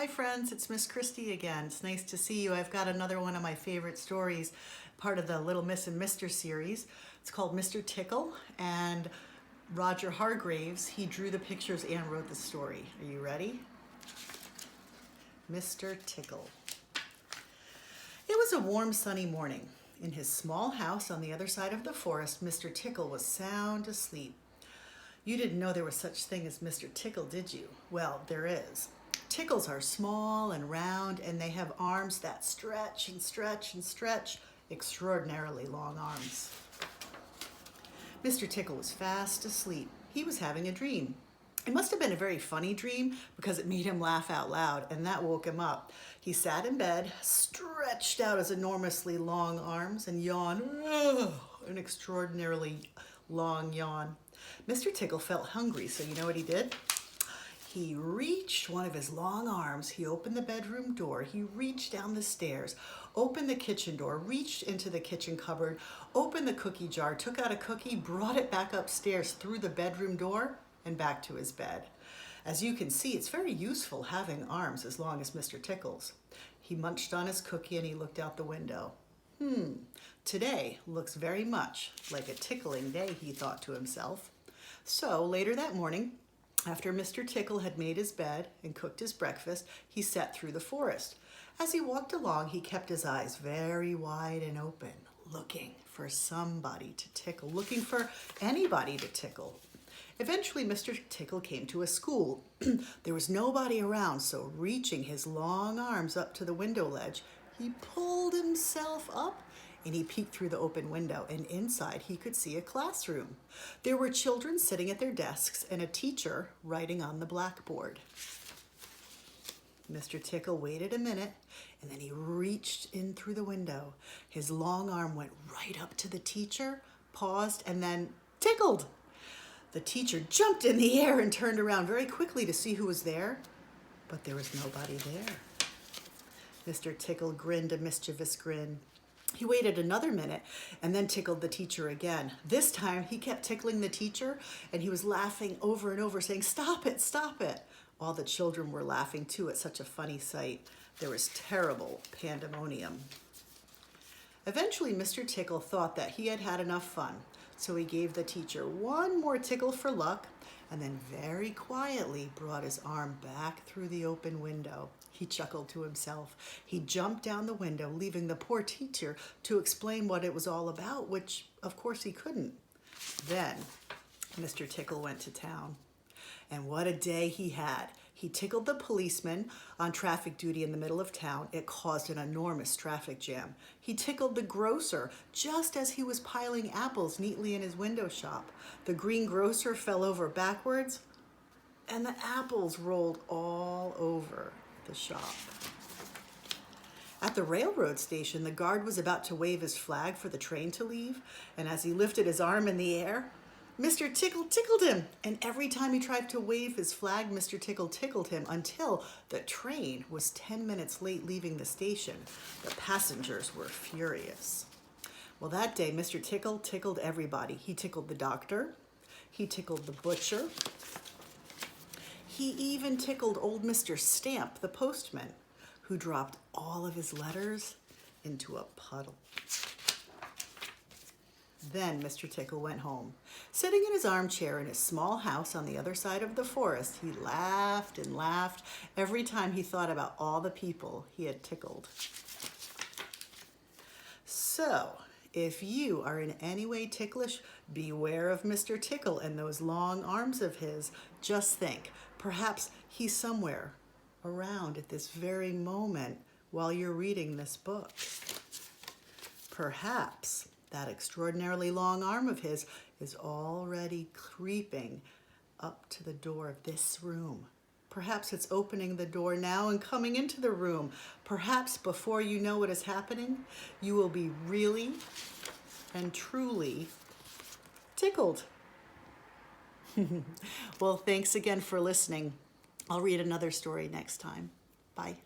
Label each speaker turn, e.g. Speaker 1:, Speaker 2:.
Speaker 1: Hi friends, it's Miss Christy again. It's nice to see you. I've got another one of my favorite stories, part of the Little Miss and Mr. series. It's called Mr. Tickle, and Roger Hargraves, he drew the pictures and wrote the story. Are you ready? Mr. Tickle. It was a warm, sunny morning. In his small house on the other side of the forest, Mr. Tickle was sound asleep. You didn't know there was such thing as Mr. Tickle, did you? Well, there is. Tickles are small and round, and they have arms that stretch and stretch and stretch, extraordinarily long arms. Mr. Tickle was fast asleep. He was having a dream. It must have been a very funny dream because it made him laugh out loud, and that woke him up. He sat in bed, stretched out his enormously long arms, and yawned, an extraordinarily long yawn. Mr. Tickle felt hungry, so you know what he did? He reached one of his long arms, he opened the bedroom door, he reached down the stairs, opened the kitchen door, reached into the kitchen cupboard, opened the cookie jar, took out a cookie, brought it back upstairs through the bedroom door and back to his bed. As you can see, it's very useful having arms as long as Mr. Tickle's. He munched on his cookie and he looked out the window. Today looks very much like a tickling day, he thought to himself. So later that morning, after Mr. Tickle had made his bed and cooked his breakfast, he set through the forest. As he walked along, he kept his eyes very wide and open, looking for somebody to tickle, looking for anybody to tickle. Eventually, Mr. Tickle came to a school. There was nobody around, so reaching his long arms up to the window ledge, he pulled himself up and he peeked through the open window, and inside he could see a classroom. There were children sitting at their desks and a teacher writing on the blackboard. Mr. Tickle waited a minute, and then he reached in through the window. His long arm went right up to the teacher, paused, and then tickled. The teacher jumped in the air and turned around very quickly to see who was there, but there was nobody there. Mr. Tickle grinned a mischievous grin. He waited another minute and then tickled the teacher again. This time he kept tickling the teacher and he was laughing over and over saying, "Stop it, stop it." All the children were laughing too at such a funny sight. There was terrible pandemonium. Eventually Mr. Tickle thought that he had had enough fun, so he gave the teacher one more tickle for luck and then very quietly brought his arm back through the open window. He chuckled to himself. He jumped down the window, leaving the poor teacher to explain what it was all about, which of course he couldn't. Then Mr. Tickle went to town. And what a day he had. He tickled the policeman on traffic duty in the middle of town. It caused an enormous traffic jam. He tickled the grocer just as he was piling apples neatly in his window shop. The green grocer fell over backwards and the apples rolled all over the shop. At the railroad station, the guard was about to wave his flag for the train to leave, and as he lifted his arm in the air, Mr. Tickle tickled him, and every time he tried to wave his flag, Mr. Tickle tickled him until the train was 10 minutes late leaving the station. The passengers were furious. Well, that day, Mr. Tickle tickled everybody. He tickled the doctor, he tickled the butcher, he even tickled old Mr. Stamp, the postman, who dropped all of his letters into a puddle. Then Mr. Tickle went home. Sitting in his armchair in his small house on the other side of the forest, he laughed and laughed every time he thought about all the people he had tickled. So, if you are in any way ticklish, beware of Mr. Tickle and those long arms of his. Just think, perhaps he's somewhere around at this very moment while you're reading this book. Perhaps that extraordinarily long arm of his is already creeping up to the door of this room. Perhaps it's opening the door now and coming into the room. Perhaps before you know what is happening, you will be really and truly tickled. Well, thanks again for listening. I'll read another story next time. Bye.